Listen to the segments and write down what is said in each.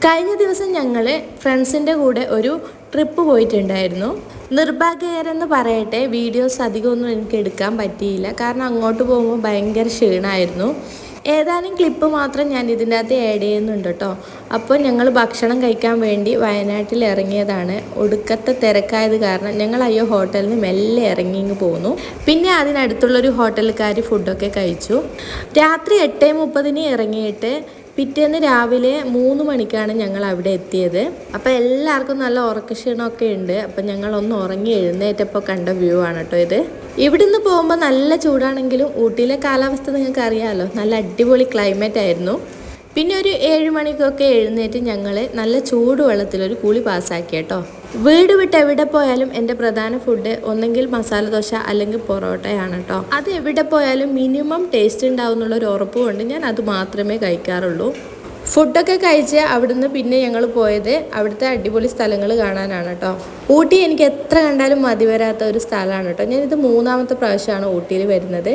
കഴിഞ്ഞ ദിവസം ഞങ്ങൾ ഫ്രണ്ട്സിൻ്റെ കൂടെ ഒരു ട്രിപ്പ് പോയിട്ടുണ്ടായിരുന്നു. നിർഭാഗ്യകരെന്ന് പറയട്ടെ, വീഡിയോസ് അധികമൊന്നും എനിക്ക് എടുക്കാൻ പറ്റിയില്ല. കാരണം അങ്ങോട്ട് പോകുമ്പോൾ ഭയങ്കര ക്ഷീണമായിരുന്നു. ഏതാനും ക്ലിപ്പ് മാത്രം ഞാൻ ഇതിൻ്റെ അകത്ത് ആഡ് ചെയ്യുന്നുണ്ട് കേട്ടോ. അപ്പോൾ ഞങ്ങൾ ഭക്ഷണം കഴിക്കാൻ വേണ്ടി വയനാട്ടിൽ ഇറങ്ങിയതാണ്. ഒടുക്കത്തെ തിരക്കായത് കാരണം ഞങ്ങൾ ഹോട്ടലിൽ നിന്ന് മെല്ലെ ഇറങ്ങി പോന്നു. പിന്നെ അതിനടുത്തുള്ളൊരു ഹോട്ടലുകാർ ഫുഡൊക്കെ കഴിച്ചു. രാത്രി 8:30 ഇറങ്ങിയിട്ട് പിറ്റേന്ന് രാവിലെ 3 മണിക്കാണ് ഞങ്ങൾ അവിടെ എത്തിയത്. അപ്പോൾ എല്ലാവർക്കും നല്ല ഉറക്കക്ഷീണമൊക്കെ ഉണ്ട്. അപ്പം ഞങ്ങളൊന്ന് ഉറങ്ങി എഴുന്നേറ്റപ്പോൾ കണ്ട വ്യൂ ആണ് കേട്ടോ ഇത്. ഇവിടുന്ന് പോകുമ്പോൾ നല്ല ചൂടാണെങ്കിലും ഊട്ടിയിലെ കാലാവസ്ഥ നിങ്ങൾക്ക് അറിയാമല്ലോ, നല്ല അടിപൊളി ക്ലൈമറ്റ് ആയിരുന്നു. പിന്നെ ഒരു 7 മണിക്കൊക്കെ എഴുന്നേറ്റ് ഞങ്ങൾ നല്ല ചൂടുവെള്ളത്തിലൊരു കുളി പാസ്സാക്കി കേട്ടോ. വീട് വിട്ട് എവിടെ പോയാലും എൻ്റെ പ്രധാന ഫുഡ് ഒന്നെങ്കിൽ മസാല ദോശ അല്ലെങ്കിൽ പൊറോട്ടയാണ് കേട്ടോ. അത് എവിടെ പോയാലും മിനിമം ടേസ്റ്റ് ഉണ്ടാവും എന്നുള്ളൊരു ഉറപ്പ് കൊണ്ട് ഞാൻ അത് മാത്രമേ കഴിക്കാറുള്ളൂ. ഫുഡൊക്കെ കഴിച്ച് അവിടുന്ന് പിന്നെ ഞങ്ങൾ പോയത് അവിടുത്തെ അടിപൊളി സ്ഥലങ്ങൾ കാണാനാണ് കേട്ടോ. ഊട്ടി എനിക്ക് എത്ര കണ്ടാലും മതി വരാത്ത ഒരു സ്ഥലമാണ് കേട്ടോ. ഞാനിത് 3ാമത്തെ പ്രാവശ്യമാണ് ഊട്ടിയിൽ വരുന്നത്.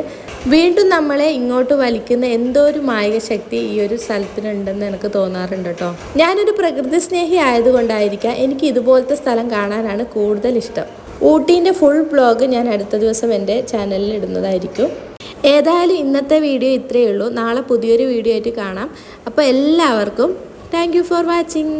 വീണ്ടും നമ്മളെ ഇങ്ങോട്ട് വലിക്കുന്ന എന്തോ ഒരു മായിക ശക്തി ഈ ഒരു സ്ഥലത്തിനുണ്ടെന്ന് എനിക്ക് തോന്നാറുണ്ട് കേട്ടോ. ഞാനൊരു പ്രകൃതി സ്നേഹി ആയതുകൊണ്ടായിരിക്കാം എനിക്ക് ഇതുപോലത്തെ സ്ഥലം കാണാനാണ് കൂടുതൽ ഇഷ്ടം. ഊട്ടീൻ്റെ ഫുൾ വ്ലോഗ് ഞാൻ അടുത്ത ദിവസം എൻ്റെ ചാനലിൽ ഇടുന്നതായിരിക്കും. ഏതായാലും ഇന്നത്തെ വീഡിയോ ഇത്രയേ ഉള്ളൂ. നാളെ പുതിയൊരു വീഡിയോ ആയിട്ട് കാണാം. അപ്പോൾ എല്ലാവർക്കും താങ്ക് യു ഫോർ വാച്ചിങ്.